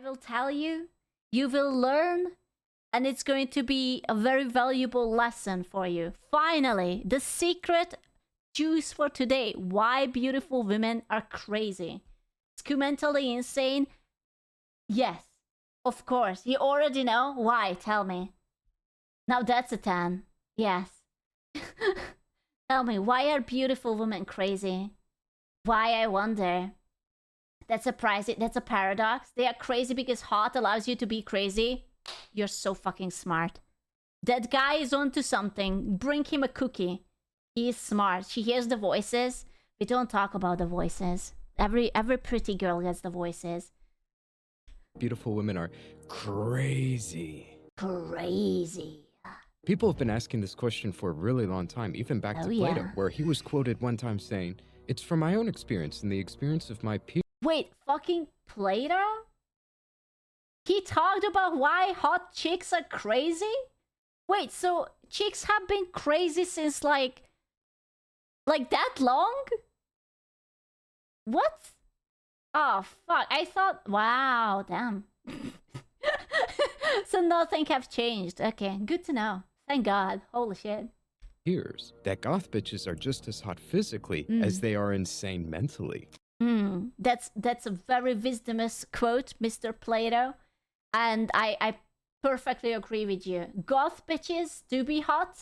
will tell you, you will learn, and it's going to be a very valuable lesson for you. Finally, the secret juice for today. Why beautiful women are crazy. Mentally insane? Yes, of course. You already know. Why? Tell me. Now that's a 10. Yes. Tell me, why are beautiful women crazy? Why, I wonder. That's a paradox. They are crazy because hot allows you to be crazy. You're so fucking smart. That guy is onto something. Bring him a cookie. He is smart. She hears the voices. We don't talk about the voices. Every pretty girl gets the voices. Beautiful women are crazy. Crazy. People have been asking this question for a really long time, even back to Plato, yeah. where he was quoted one time saying, "It's from my own experience and the experience of my peers." Wait, fucking Plato? He talked about why hot chicks are crazy? Wait, so chicks have been crazy since like that long? What? Oh, fuck. I thought... Wow, damn. So nothing have changed. Okay, good to know. Thank God. Holy shit. Peers, that goth bitches are just as hot physically as they are insane mentally. That's a very wisdomous quote, Mr. Plato. And I perfectly agree with you. Goth bitches do be hot,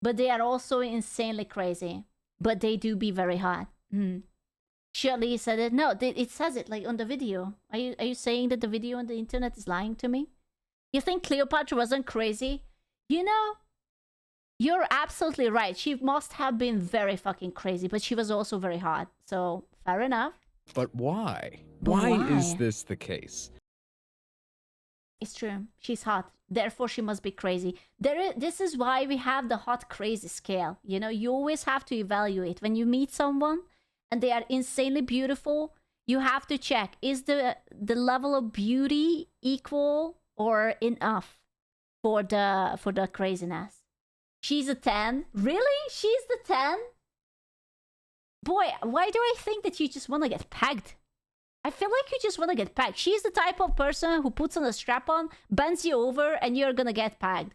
but they are also insanely crazy. But they do be very hot. Shirley said it. No, it says it like on the video. Are you saying that the video on the internet is lying to me? You think Cleopatra wasn't crazy? You know, you're absolutely right. She must have been very fucking crazy, but she was also very hot. So, fair enough. But why? Why is this the case? It's true. She's hot. Therefore, she must be crazy. This is why we have the hot crazy scale. You know, you always have to evaluate. When you meet someone and they are insanely beautiful, you have to check, is the level of beauty equal or enough for the craziness? She's a 10. Really? She's the 10? Boy, why do I think that you just want to get pegged? I feel like you just want to get pegged. She's the type of person who puts on a strap-on, bends you over, and you're gonna get pegged.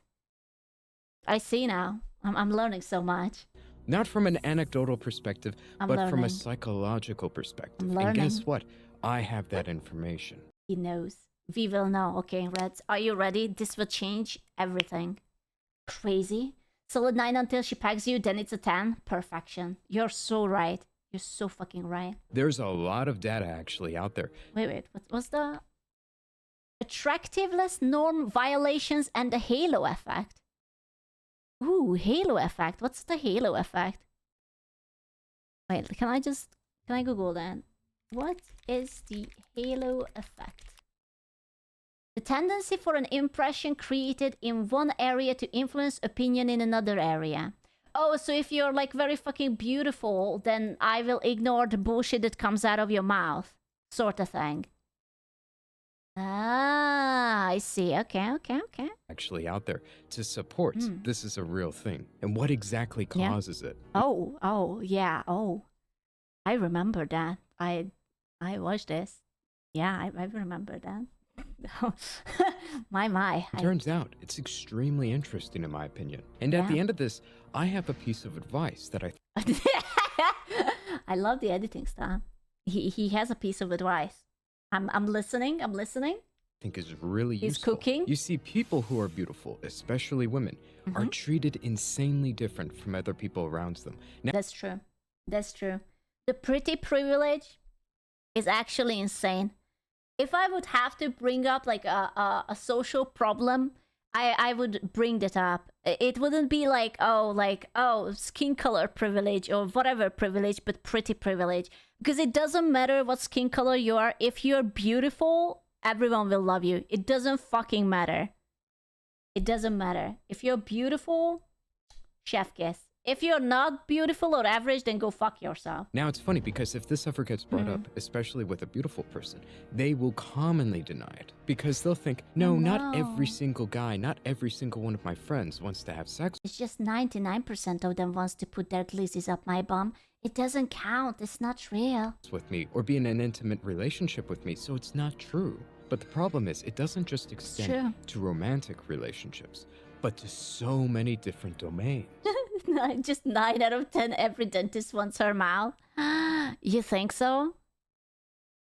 I see now. I'm learning so much. Not from an anecdotal perspective, but from a psychological perspective. And guess what? I have that information. He knows. We will know. Okay, Reds, are you ready? This will change everything. Crazy. Solid 9 until she pegs you, then it's a 10. Perfection. You're so right. You're so fucking right. There's a lot of data actually out there. Wait. What was the... Attractiveness norm violations and the halo effect? Ooh, halo effect. What's the halo effect? Wait, can I Google that? What is the halo effect? The tendency for an impression created in one area to influence opinion in another area. Oh, so if you're like very fucking beautiful, then I will ignore the bullshit that comes out of your mouth. Sort of thing. Ah, I see. Okay. Actually out there to support this is a real thing. And what exactly causes it? Oh, yeah. Oh, I remember that. I watched this. Yeah, I remember that. my. It turns out it's extremely interesting in my opinion. And at the end of this, I have a piece of advice that I love the editing style. He has a piece of advice. I'm listening. think is really He's useful. cooking. You see, people who are beautiful, especially women, are treated insanely different from other people around them. Now, That's true. The pretty privilege is actually insane. If I would have to bring up like a social problem, I would bring that up. It wouldn't be like skin color privilege or whatever privilege, but pretty privilege. Because it doesn't matter what skin color you are. If you're beautiful, everyone will love you. It doesn't fucking matter. It doesn't matter. If you're beautiful, chef kiss. If you're not beautiful or average, then go fuck yourself. Now it's funny because if this ever gets brought up, especially with a beautiful person, they will commonly deny it because they'll think, no, not every single guy, not every single one of my friends wants to have sex. It's just 99% of them wants to put their glizzies up my bum. It doesn't count. It's not real. With me or be in an intimate relationship with me, so it's not true. But the problem is, it doesn't just True. extend to romantic relationships, but to so many different domains. Just 9 out of 10 every dentist wants her mouth. You think so?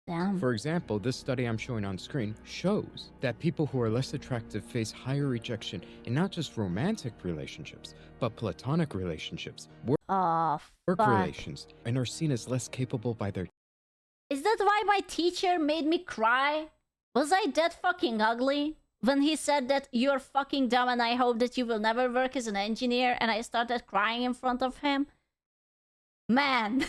Damn. For example, this study I'm showing on screen shows that people who are less attractive face higher rejection in not just romantic relationships, but platonic relationships, Oh, work fuck. relations, and are seen as less capable by their Is that why my teacher made me cry? Was I that fucking ugly? When he said that you're fucking dumb and I hope that you will never work as an engineer, and I started crying in front of him? Man,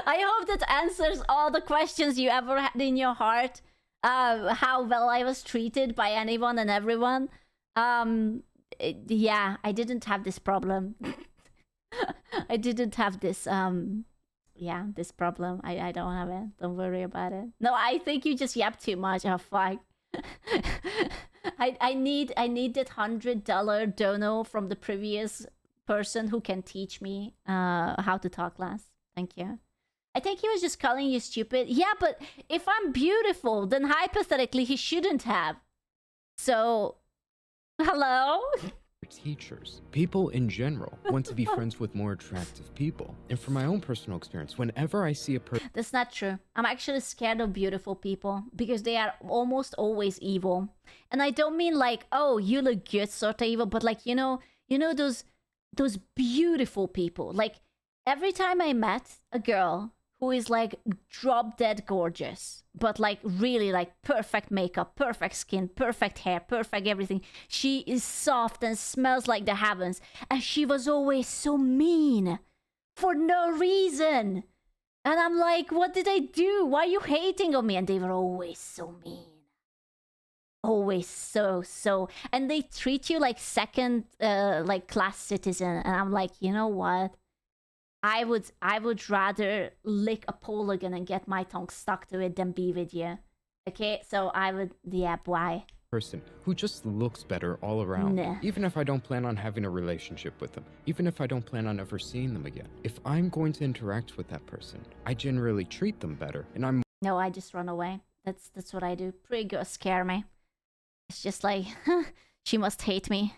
I hope that answers all the questions you ever had in your heart. How well I was treated by anyone and everyone. Yeah, I didn't have this problem. I didn't have this, yeah, this problem. I don't have it. Don't worry about it. No, I think you just yapped too much. Oh, fuck. I need that $100 dono from the previous person who can teach me how to talk less. Thank you. I think he was just calling you stupid. Yeah, but if I'm beautiful, then hypothetically he shouldn't have. So, hello? teachers. People in general want to be friends with more attractive people. And from my own personal experience, whenever I see a person That's not true. I'm actually scared of beautiful people because they are almost always evil. And I don't mean like, oh, you look good sort of evil, but like, you know those beautiful people. Like every time I met a girl who is like drop dead gorgeous, but like really like perfect makeup, perfect skin, perfect hair, perfect everything. She is soft and smells like the heavens. And she was always so mean for no reason. And I'm like, what did I do? Why are you hating on me? And they were always so mean. Always so. And they treat you like second like class citizen. And I'm like, you know what? I would rather lick a polygon and get my tongue stuck to it than be with you. Okay, so I would, yeah, why? person who just looks better all around, Nah. even if I don't plan on having a relationship with them, even if I don't plan on ever seeing them again. If I'm going to interact with that person, I generally treat them better, and I'm No, I just run away. That's what I do. Pretty girls scare me. It's just like, she must hate me.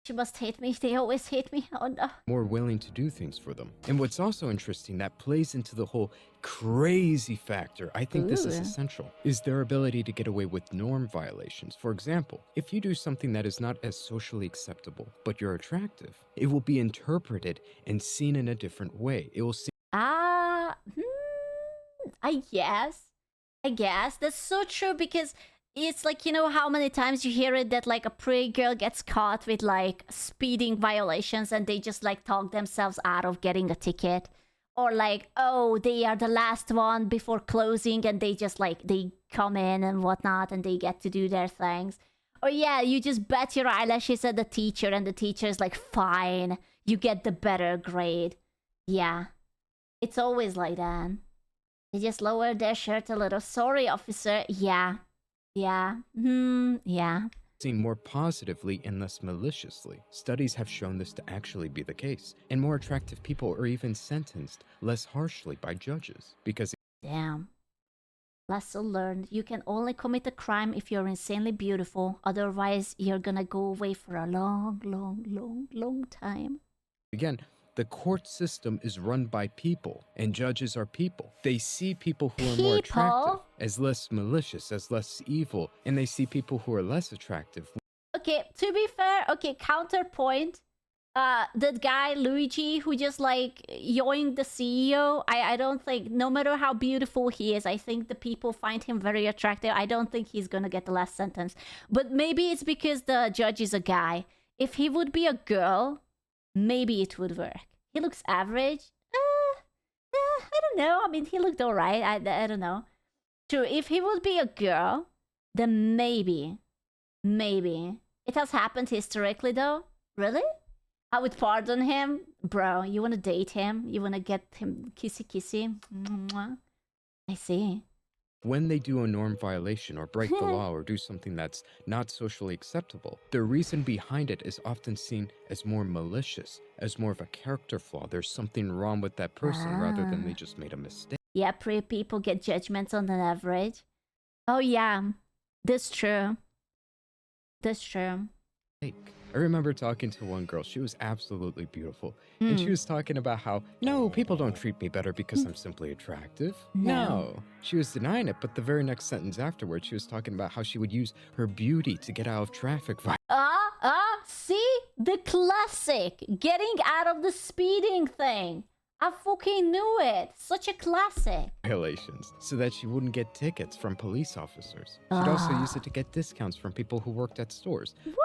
She must hate me. They always hate me. Oh no. more willing to do things for them. And what's also interesting that plays into the whole crazy factor, I think this is Ooh. essential, is their ability to get away with norm violations. For example, if you do something that is not as socially acceptable, but you're attractive, it will be interpreted and seen in a different way. It will seem I guess. That's so true because it's like, you know how many times you hear it that like a pretty girl gets caught with like speeding violations and they just like talk themselves out of getting a ticket. Or like, oh, they are the last one before closing and they just like, they come in and whatnot and they get to do their things. Or yeah, you just bet your eyelashes at the teacher and the teacher is like, fine, you get the better grade. Yeah, it's always like that. They just lower their shirt a little. Sorry, officer. Yeah. Yeah. Yeah. seen more positively and less maliciously. Studies have shown this to actually be the case, and more attractive people are even sentenced less harshly by judges because Damn. Lesson learned. You can only commit a crime if you're insanely beautiful. Otherwise, you're gonna go away for a long time. again, the court system is run by people, and judges are people. They see people who are more attractive People? as less malicious, as less evil, and they see people who are less attractive. Okay, to be fair, okay, counterpoint. That guy, Luigi, who just like yoinked the CEO, I don't think, no matter how beautiful he is, I think the people find him very attractive. I don't think he's gonna get the last sentence. But maybe it's because the judge is a guy. If he would be a girl, maybe it would work. He looks average. I don't know. I mean, he looked alright. I don't know. True, if he would be a girl, then maybe. It has happened historically, though. Really? I would pardon him. Bro, you want to date him? You want to get him kissy? Mwah. I see. When they do a norm violation or break the law or do something that's not socially acceptable, the reason behind it is often seen as more malicious, as more of a character flaw. There's something wrong with that person rather than they just made a mistake. Yeah, pretty people get judgments on an average. Oh, yeah. That's true. That's true. I remember talking to one girl. She was absolutely beautiful. And she Mm. was talking about how, no, people don't treat me better because I'm simply attractive. No. She was denying it, but the very next sentence afterwards, she was talking about how she would use her beauty to get out of traffic See? The classic. Getting out of the speeding thing. I fucking knew it. Such a classic. violations so that she wouldn't get tickets from police officers. She'd also use it to get discounts from people who worked at stores. What?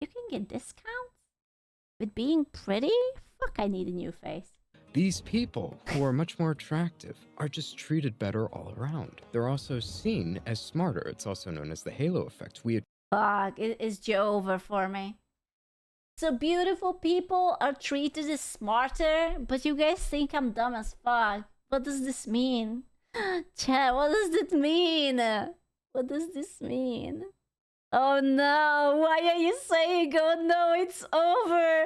You can get discounts? With being pretty? Fuck, I need a new face. These people, who are much more attractive, are just treated better all around. They're also seen as smarter. It's also known as the halo effect. Fuck, it is Joe over for me. So beautiful people are treated as smarter, but you guys think I'm dumb as fuck. What does this mean? Chat, what does this mean? What does this mean? Oh no, why are you saying, oh no, it's over?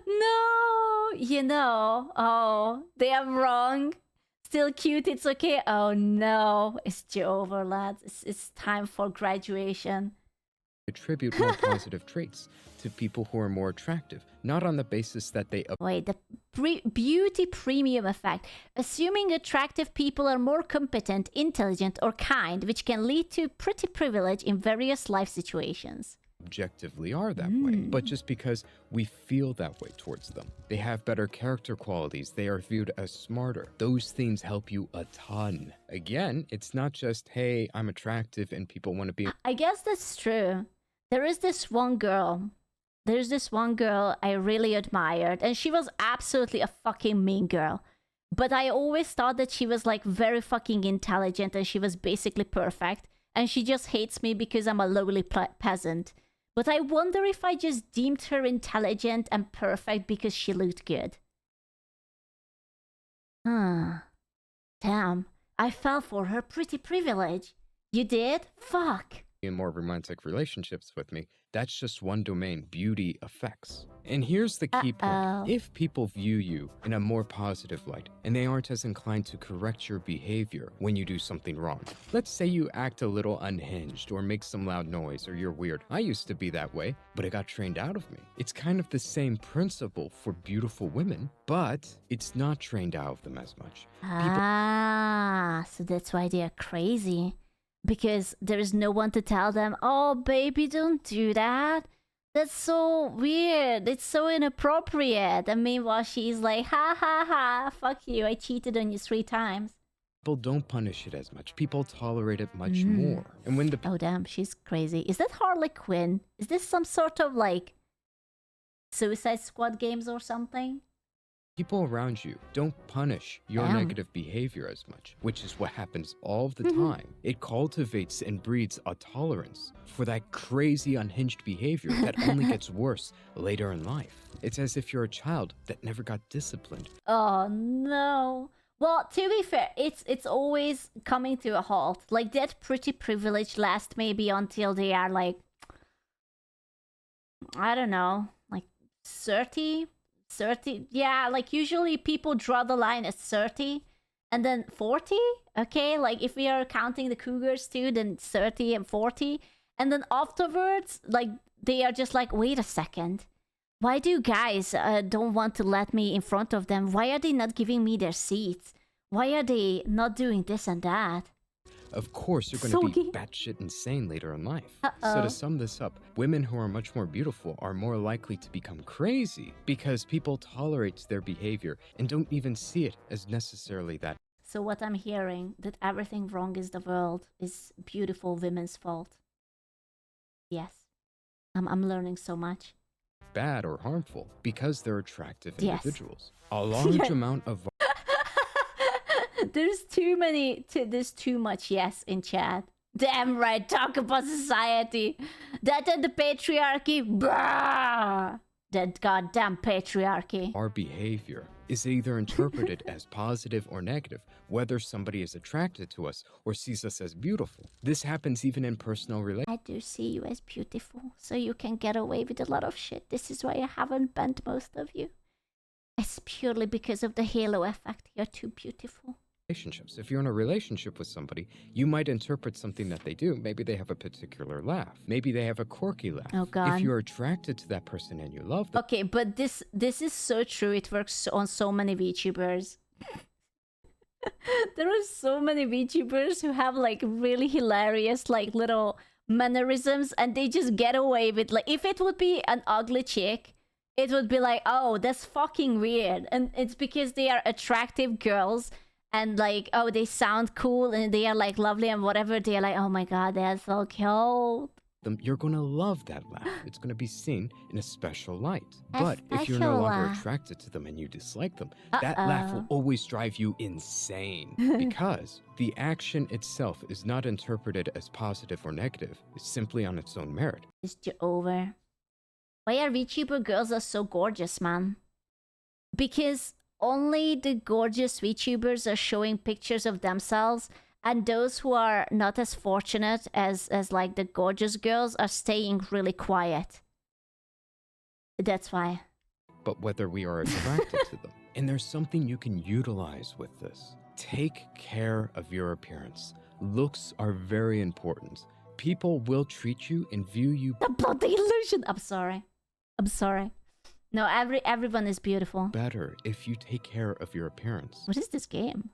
No, you know, oh, they are wrong. Still cute, it's okay. Oh no, it's over, lads. It's time for graduation. attribute more positive traits to people who are more attractive, not on the basis that they... Wait, the beauty premium effect. Assuming attractive people are more competent, intelligent, or kind, which can lead to pretty privilege in various life situations. objectively are that way, but just because we feel that way towards them. They have better character qualities, they are viewed as smarter. Those things help you a ton. Again, it's not just, hey, I'm attractive and people want to be... I guess that's true. There's this one girl I really admired, and she was absolutely a fucking mean girl. But I always thought that she was like very fucking intelligent and she was basically perfect. And she just hates me because I'm a lowly peasant. But I wonder if I just deemed her intelligent and perfect because she looked good. Damn, I fell for her pretty privilege. You did? Fuck. in more romantic relationships with me. That's just one domain, beauty affects. And here's the key point. If people view you in a more positive light, and they aren't as inclined to correct your behavior when you do something wrong. Let's say you act a little unhinged, or make some loud noise, or you're weird. I used to be that way, but it got trained out of me. It's kind of the same principle for beautiful women, but it's not trained out of them as much. So that's why they are crazy. Because there is no one to tell them, oh, baby, don't do that. That's so weird. It's so inappropriate. And meanwhile, she's like, ha, ha, ha, fuck you. I cheated on you 3 times. People don't punish it as much. People tolerate it much more. And when the... Oh, damn, she's crazy. Is that Harley Quinn? Is this some sort of, like, Suicide Squad games or something? people around you don't punish your negative behavior as much, which is what happens all the time. It cultivates and breeds a tolerance for that crazy unhinged behavior that only gets worse later in life. It's as if you're a child that never got disciplined. Oh no. Well, to be fair, it's always coming to a halt. Like, that pretty privilege lasts maybe until they are like, I don't know, like 30. Yeah, like usually people draw the line at 30 and then 40. Okay, like if we are counting the cougars too, then 30 and 40. And then afterwards, like they are just like, wait a second. Why do guys don't want to let me in front of them? Why are they not giving me their seats? Why are they not doing this and that? Of course, you're going to be batshit insane later in life. So to sum this up, women who are much more beautiful are more likely to become crazy because people tolerate their behavior and don't even see it as necessarily that. So what I'm hearing, that everything wrong is the world, is beautiful women's fault. Yes. I'm learning so much. Bad or harmful because they're attractive individuals. Yes. A large amount of... There's too much yes in chat. Damn right, talk about society. That and the patriarchy. Brah! That goddamn patriarchy. Our behavior is either interpreted as positive or negative, whether somebody is attracted to us or sees us as beautiful. This happens even in personal relationships. I do see you as beautiful, so you can get away with a lot of shit. This is why I haven't banned most of you. It's purely because of the halo effect. You're too beautiful. relationships. If you're in a relationship with somebody, you might interpret something that they do. Maybe they have a particular laugh. Maybe they have a quirky laugh. Oh, God. If you're attracted to that person and you love them, Okay, but this is so true. It works on so many VTubers. There are so many VTubers who have like really hilarious like little mannerisms, and they just get away with like, if it would be an ugly chick, it would be like, oh, that's fucking weird. And it's because they are attractive girls and like, oh, they sound cool and they are like lovely and whatever. They're like, oh my god, they're so cute. you're going to love that laugh. It's going to be seen in a special light. A But if you're no special longer laugh. attracted to them and you dislike them, that laugh will Uh-oh. always drive you insane. Because the action itself is not interpreted as positive or negative. It's simply on its own merit. It's over. Why are VTuber girls are so gorgeous, man? Because only the gorgeous VTubers are showing pictures of themselves, and those who are not as fortunate as like the gorgeous girls are staying really quiet. That's why. But whether we are attracted to them. And there's something you can utilize with this. Take care of your appearance. Looks are very important. People will treat you and view you The bloody illusion. I'm sorry. No, everyone is beautiful. better if you take care of your appearance. What is this game?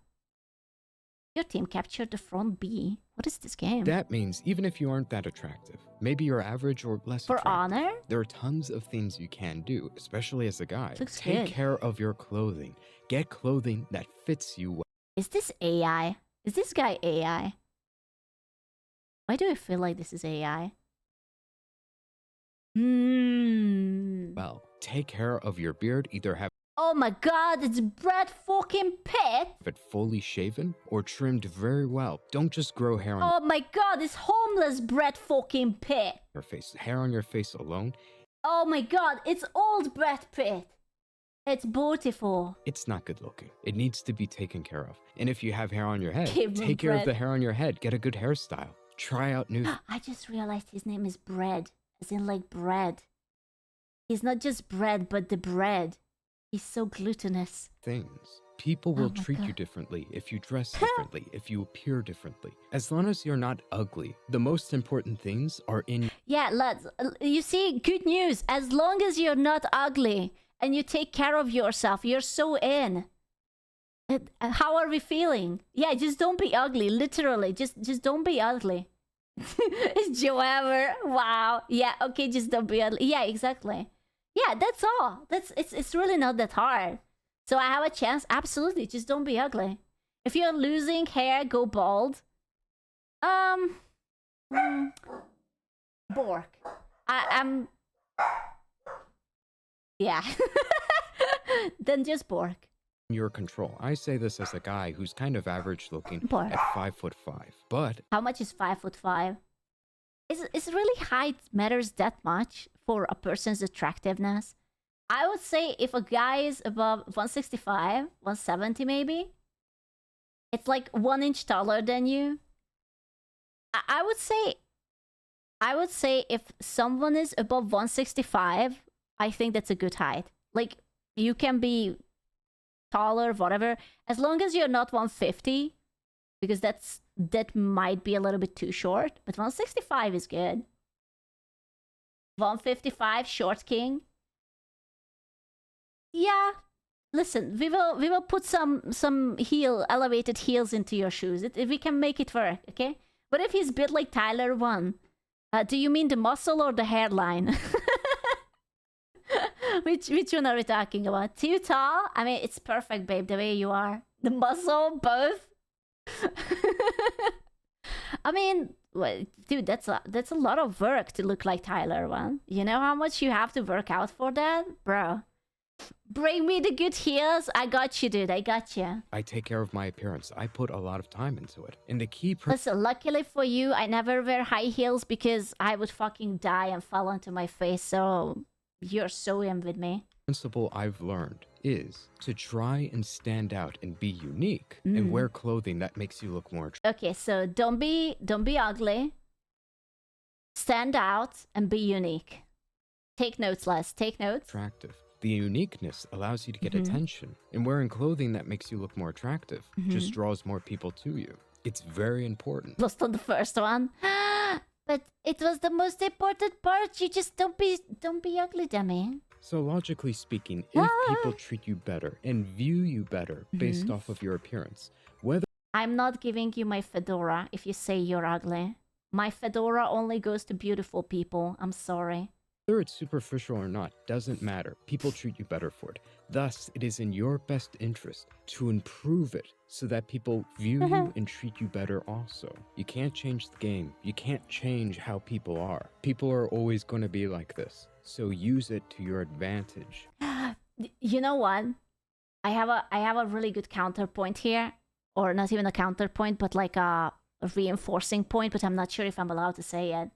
Your team captured the front B. What is this game? That means even if you aren't that attractive, maybe you're average or less For attractive, honor? there are tons of things you can do, especially as a guy. Looks Take good. care of your clothing. Get clothing that fits you well. Is this AI? Is this guy AI? Why do I feel like this is AI? Well, take care of your beard. Either have Oh my god, it's Brad fucking Pitt! it fully shaven or trimmed very well. Don't just grow hair on Oh my god, it's homeless Brad fucking Pitt! your face. Hair on your face alone, Oh my god, it's old Brad Pitt! It's beautiful. it's not good looking. It needs to be taken care of. And if you have hair on your head, Give him take care of bread. the hair on your head. Get a good hairstyle. Try out new I just realized his name is Bread, as in like bread. He's not just bread, but the bread. He's so glutinous. things. People will Oh my treat you God. differently if you dress differently, if you appear differently. As long as you're not ugly, the most important things are in Yeah, lads, you see, good news. As long as you're not ugly and you take care of yourself, you're so in. How are we feeling? Yeah, just don't be ugly. Literally, just don't be ugly. It's Joe Ever. Wow. Yeah. Okay. Just don't be ugly. Yeah. Exactly. Yeah. That's all. It's really not that hard. So I have a chance. Absolutely. Just don't be ugly. If you're losing hair, go bald. Bork. I'm. Yeah. Then just Bork. your control. I say this as a guy who's kind of average looking Bork. at 5'5", but How much is 5'5"? Is really height matters that much for a person's attractiveness? I would say if a guy is above 165, 170 maybe, it's like 1 inch taller than you. I would say if someone is above 165, I think that's a good height. Like you can be taller, whatever, as long as you're not 150, because that might be a little bit too short. But 165 is good. 155 short king. Yeah, listen, we will put some elevated heels into your shoes. We can make it work, okay? But if he's built like Tyler 1, do you mean the muscle or the hairline? Which one are we talking about? Too tall? I mean, it's perfect, babe, the way you are. The muscle, both. I mean, well, dude, that's a lot of work to look like Tyler 1. You know how much you have to work out for that? Bro. Bring me the good heels. I got you, dude. I got you. I take care of my appearance. I put a lot of time into it. And the key Listen, luckily for you, I never wear high heels because I would fucking die and fall onto my face. So you're so in with me. principle I've learned is to try and stand out and be unique and wear clothing that makes you look more Okay, so don't be ugly. Stand out and be unique. Take notes, Les. Take notes. attractive. The uniqueness allows you to get attention, and wearing clothing that makes you look more attractive just draws more people to you. It's very important. Lost on the first one. But it was the most important part. You just don't be ugly, dummy. So logically speaking, if people treat you better and view you better based off of your appearance, whether I'm not giving you my fedora if you say you're ugly. My fedora only goes to beautiful people. I'm sorry. whether it's superficial or not doesn't matter. People treat you better for it. Thus, it is in your best interest to improve it so that people view you and treat you better also. You can't change the game. You can't change how people are. People are always going to be like this. So use it to your advantage. You know what? I have a really good counterpoint here, or not even a counterpoint, but like a reinforcing point, but I'm not sure if I'm allowed to say it.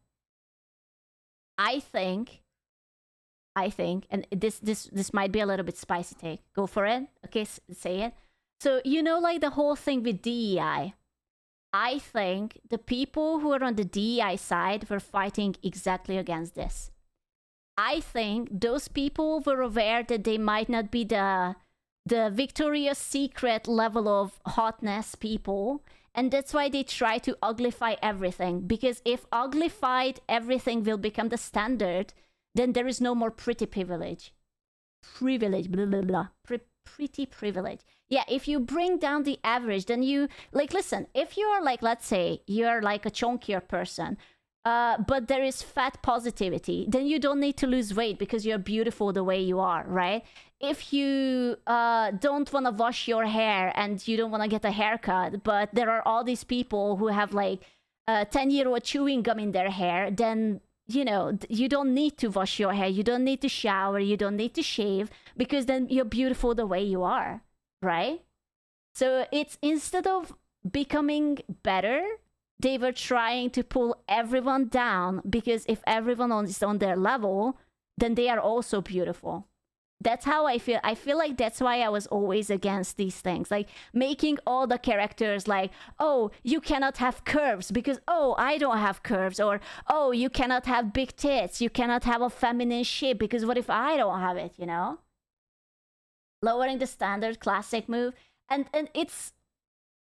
I think, and this might be a little bit spicy take. Go for it. Okay, say it. So, you know, like the whole thing with DEI. I think the people who are on the DEI side were fighting exactly against this. I think those people were aware that they might not be the Victoria's Secret level of hotness people, and that's why they try to uglify everything. Because if uglified everything will become the standard, then there is no more pretty privilege. Privilege, blah, blah, blah. Pretty privilege. Yeah, if you bring down the average, then you, like, listen, if you are like, let's say, you're like a chunkier person, but there is fat positivity, then you don't need to lose weight because you're beautiful the way you are, right? If you don't want to wash your hair and you don't want to get a haircut, but there are all these people who have like 10-year-old chewing gum in their hair, then, you know, you don't need to wash your hair, you don't need to shower, you don't need to shave, because then you're beautiful the way you are, right? So it's, instead of becoming better, they were trying to pull everyone down, because if everyone is on their level, then they are also beautiful. That's how I feel. I feel like that's why I was always against these things. Like making all the characters like, oh, you cannot have curves because, oh, I don't have curves. Or, oh, you cannot have big tits. You cannot have a feminine shape because what if I don't have it, you know? Lowering the standard, classic move. And it's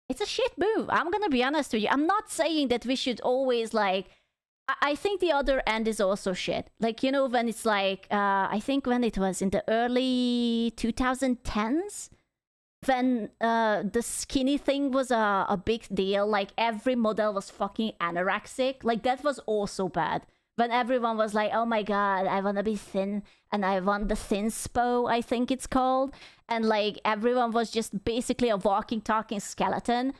a shit move. I'm going to be honest with you. I'm not saying that we should always like, I think the other end is also shit. Like, you know, when it's like, I think when it was in the early 2010s, when the skinny thing was a big deal, like every model was fucking anorexic. Like that was also bad. When everyone was like, oh my god, I want to be thin and I want the thin spo, I think it's called. And like everyone was just basically a walking, talking skeleton.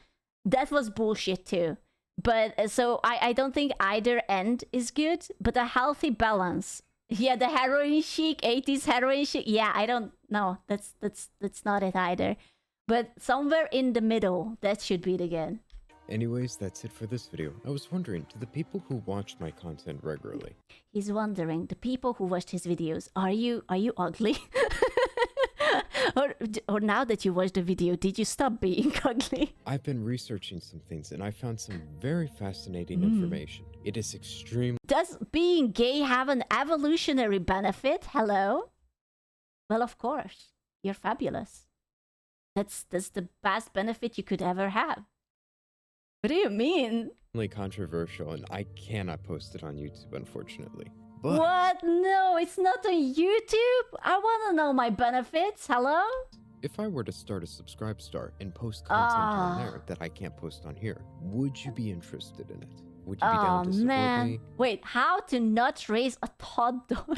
That was bullshit too. But so I don't think either end is good, but a healthy balance. Yeah, the heroin chic, 80s heroin chic. Yeah, I don't know. That's not it either. But somewhere in the middle, that should be the good. Anyways, that's it for this video. I was wondering, to the people who watch my content regularly. He's wondering, the people who watched his videos, are you ugly? or now that you watched the video, did you stop being ugly? I've been researching some things and I found some very fascinating information. It is extremely... Does being gay have an evolutionary benefit? Hello? Well, of course. You're fabulous. That's the best benefit you could ever have. What do you mean? Controversial, and I cannot post it on YouTube, unfortunately. But what? No, it's not on YouTube. I want to know my benefits. Hello? if I were to start a Subscribe Star and post content on there that I can't post on here, would you be interested in it? Would you be down to support me? Wait, how to not raise a toddler?